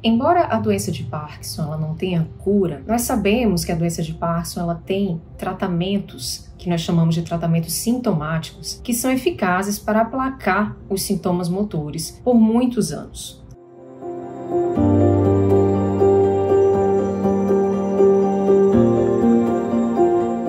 Embora a doença de Parkinson ela não tenha cura, nós sabemos que a doença de Parkinson ela tem tratamentos que nós chamamos de tratamentos sintomáticos, que são eficazes para aplacar os sintomas motores por muitos anos.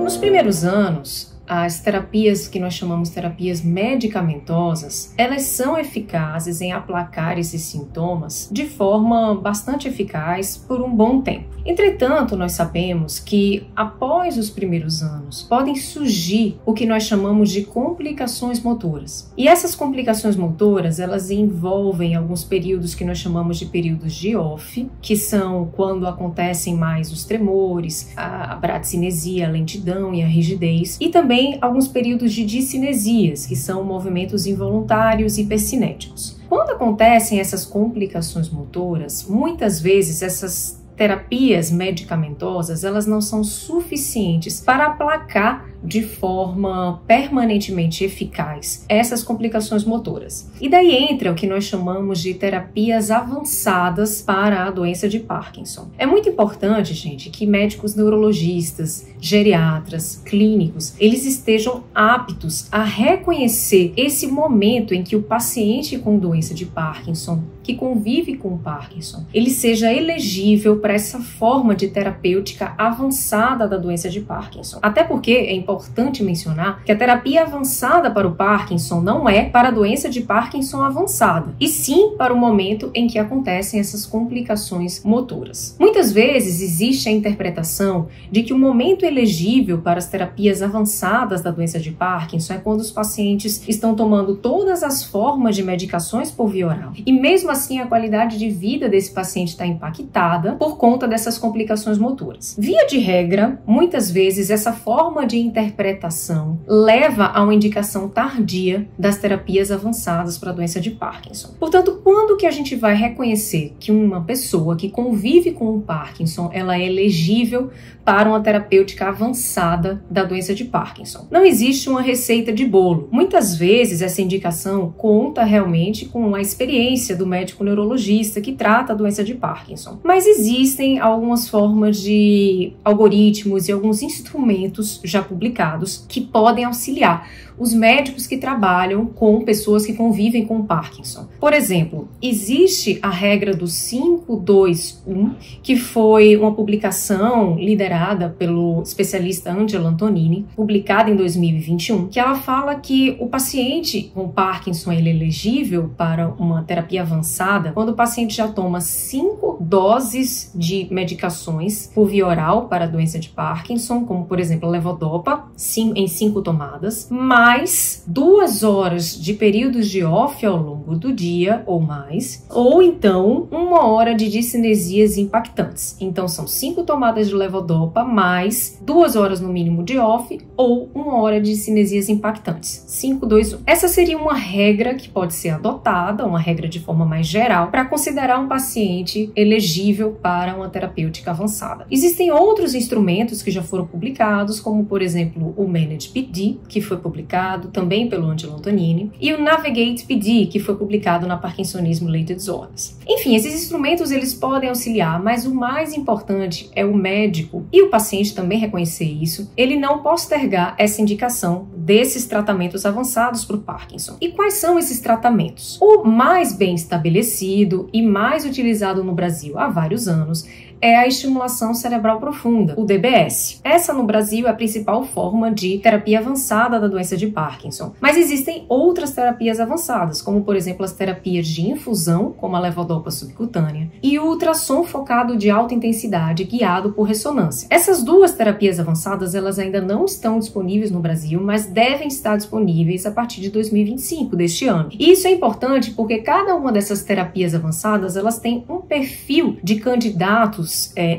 Nos primeiros anos, as terapias que nós chamamos de terapias medicamentosas, elas são eficazes em aplacar esses sintomas de forma bastante eficaz por um bom tempo. Entretanto, nós sabemos que após os primeiros anos podem surgir o que nós chamamos de complicações motoras. E essas complicações motoras, elas envolvem alguns períodos que nós chamamos de períodos de off, que são quando acontecem mais os tremores, a bradicinesia, a lentidão e a rigidez, e também alguns períodos de discinesias, que são movimentos involuntários e hipercinéticos. Quando acontecem essas complicações motoras, muitas vezes essas terapias medicamentosas, elas não são suficientes para aplacar de forma permanentemente eficaz essas complicações motoras. E daí entra o que nós chamamos de terapias avançadas para a doença de Parkinson. É muito importante, gente, que médicos neurologistas, geriatras, clínicos, eles estejam aptos a reconhecer esse momento em que o paciente com doença de Parkinson, que convive com o Parkinson, ele seja elegível para essa forma de terapêutica avançada da doença de Parkinson. Até porque é importante mencionar que a terapia avançada para o Parkinson não é para a doença de Parkinson avançada, e sim para o momento em que acontecem essas complicações motoras. Muitas vezes existe a interpretação de que o momento elegível para as terapias avançadas da doença de Parkinson é quando os pacientes estão tomando todas as formas de medicações por via oral. E mesmo assim a qualidade de vida desse paciente está impactada por conta dessas complicações motoras. Via de regra, muitas vezes essa forma de interpretação leva a uma indicação tardia das terapias avançadas para a doença de Parkinson. Portanto, quando que a gente vai reconhecer que uma pessoa que convive com o Parkinson, ela é elegível para uma terapêutica avançada da doença de Parkinson? Não existe uma receita de bolo. Muitas vezes essa indicação conta realmente com a experiência do médico neurologista que trata a doença de Parkinson. Mas existem algumas formas de algoritmos e alguns instrumentos já publicados que podem auxiliar os médicos que trabalham com pessoas que convivem com o Parkinson. Por exemplo, existe a regra do 5-2-1, que foi uma publicação liderada pelo especialista Angelo Antonini, publicada em 2021, que ela fala que o paciente com Parkinson ele é elegível para uma terapia avançada quando o paciente já toma 5 doses de medicações por via oral para a doença de Parkinson, como por exemplo a levodopa, em 5 tomadas, mais 2 horas de períodos de off ao longo do dia ou mais, ou então 1 hora de discinesias impactantes. Então são 5 tomadas de levodopa mais 2 horas no mínimo de off ou 1 hora de discinesias impactantes. 5, 2, 1. Essa seria uma regra que pode ser adotada, uma regra de forma mais geral, para considerar um paciente elegível para uma terapêutica avançada. Existem outros instrumentos que já foram publicados, como por exemplo o Manage PD, que foi publicado também pelo Angelo Antonini, e o Navigate PD, que foi publicado na Parkinsonism Related Disorders. Enfim, esses instrumentos eles podem auxiliar, mas o mais importante é o médico e o paciente também reconhecer isso, ele não postergar essa indicação desses tratamentos avançados para o Parkinson. E quais são esses tratamentos? O mais bem estabelecido e mais utilizado no Brasil há vários anos é a estimulação cerebral profunda, o DBS. Essa no Brasil é a principal forma de terapia avançada da doença de Parkinson. Mas existem outras terapias avançadas, como por exemplo as terapias de infusão, como a levodopa subcutânea, e o ultrassom focado de alta intensidade guiado por ressonância. Essas duas terapias avançadas, elas ainda não estão disponíveis no Brasil, mas devem estar disponíveis a partir de 2025, deste ano. E isso é importante porque cada uma dessas terapias avançadas, elas têm um perfil de candidatos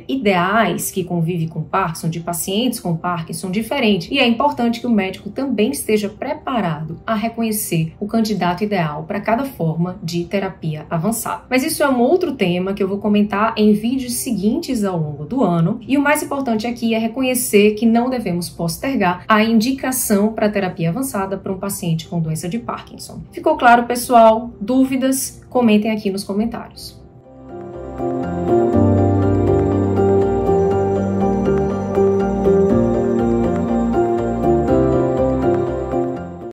ideais que convivem com Parkinson, de pacientes com Parkinson diferente. E é importante que o médico também esteja preparado a reconhecer o candidato ideal para cada forma de terapia avançada. Mas isso é um outro tema que eu vou comentar em vídeos seguintes ao longo do ano. E o mais importante aqui é reconhecer que não devemos postergar a indicação para terapia avançada para um paciente com doença de Parkinson. Ficou claro, pessoal? Dúvidas? Comentem aqui nos comentários.